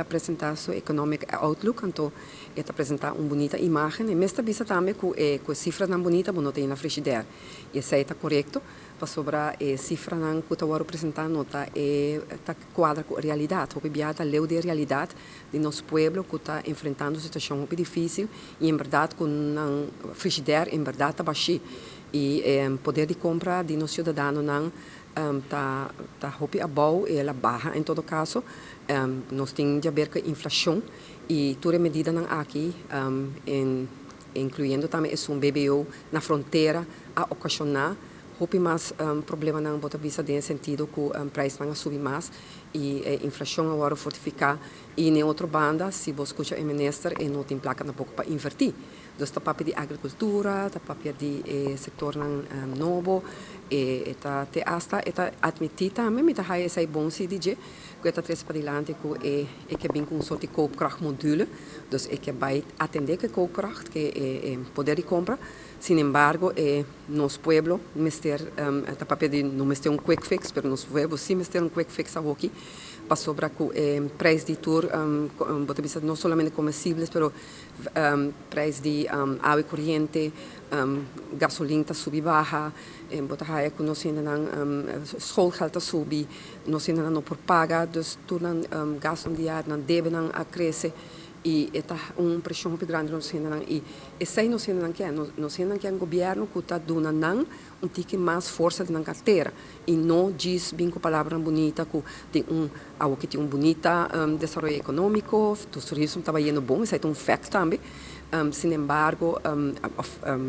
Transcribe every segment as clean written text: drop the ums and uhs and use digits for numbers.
Apresentar seu economic outlook, então é apresentar uma bonita imagem e mesmo bisa também com cifras não bonita, não tem na frigideira. E isso está correto, para sobrar cifra não que eu apresentar nota tá quadra com a realidade, o biata leu de realidade de nosso povo que está enfrentando uma situação muito difícil e em verdade com não frigideira em verdade está baixo e poder de compra de nosso cidadão não tá a bom e ela barra em todo caso. Nós temos de ver com a inflação e toda medida não aqui, incluindo também um BBO na fronteira a ocasionar mais problema não bota vista de sentido que o preço não subir mais e a inflação agora fortificar e em outra banda se você escuta o ministro e não tem placa um pouco para invertir. Então, está papel de agricultura, está papel de setor novo, e está admitir também, mas está aí bom se dizer que está três para diante que bem com um sorte de koopkracht module, então é que vai atender que koopkracht que é poder de compra. Sin embargo, nosso povo, está papel de não ter quick fix, mas nosso povo sim ter quick fix aqui, para sobrar com preço de tour, não somente comestíveis, mas preço de água corrente, gasolina está subir baixa, botar que nós ainda não escola está subir, nós ainda não por pagar, dus tornam gasto diário não deve não crescer e está pressão muito grande no Senado e esse não se não quer um governo que está dando não tique mais força na carteira e não diz bem com palavra bonita que tem algo que tem bonita desenvolvimento econômico, o turismo está indo bom, isso é fact também. Sin embargo,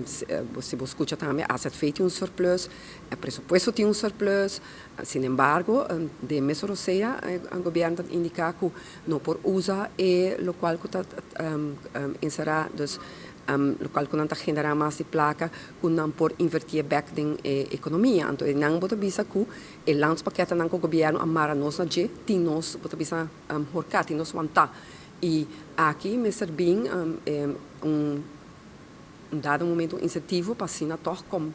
se você escuta também, a FED tem surplus, o pressuposto tem surplus, sin embargo, de mês europeia, o governo indica que não por usar e o qual está inserir, o qual não está generando mais de placa, que não por invertir back na economia. Então, não pode dizer que o landspaquete não que o governo amara nós na G, tem nós pode dizer horcar, tem nós vantar. E aqui me serve dado momento incentivo para assim tocar como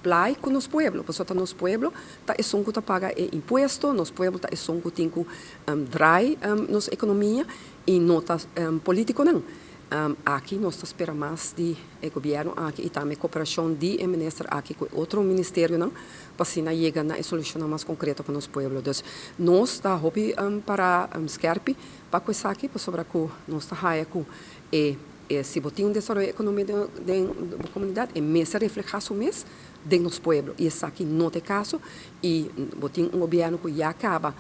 play com nosso povo, porque nosso povo tá é som que tá paga imposto, nosso povo tá é som que tem que drive nossa economia e não tá político não. Aqui nós esperamos mais de governo aqui e também cooperação de ministro aqui com outro ministério não para assim chegar na solução mais concreta para nosso povo. Então nós está hobby para skerpi para coisa aqui para sobre que nós está raia com se botar desenvolvimento econômico da comunidade é mesmo refletir o mês de nosso povo e isso aqui não tem caso e botar governo que já acaba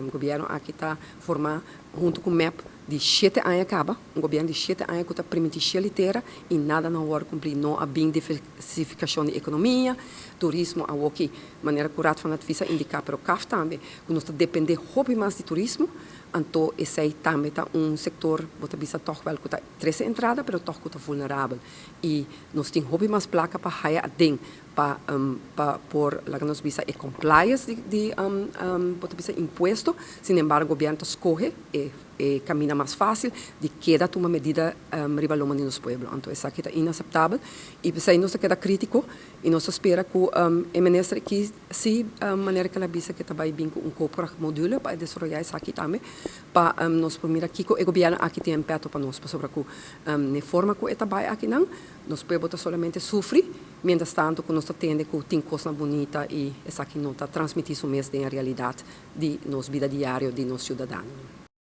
o governo aqui está formado junto com o MEP de 7 anos acaba, governo de 7 anos que está permitindo liteira e nada não vai cumprir, não há bem diversificação da economia, turismo, a que maneira curada para a indicar para o CAF também, que nós depender mais de turismo, então esse aí também está setor, você bisa toch wel que está 13 entrada, mas toch que está vulnerável e nós temos mais placa para hire ding para por lá que nós bisa é compliance de imposto, sin embargo o governo escolhe e caminha mais fácil de queda uma medida rivaloma de nosso povo. Então isso aqui está inaceitável e por isso nós queda crítico e nós espera que o ministro que se maneira que ela bisa que trabalha bem com koopkracht module para desenvolver isso aqui também para nós primeiro aqui que o governo aqui tem impacto para nós sobre que na forma que trabalha aqui não nós podemos somente sofrer mientras tanto que nós tendo que tem coisa bonita e isso aqui não está transmitindo o mesmo da realidade de nossa vida diária de nosso cidadão.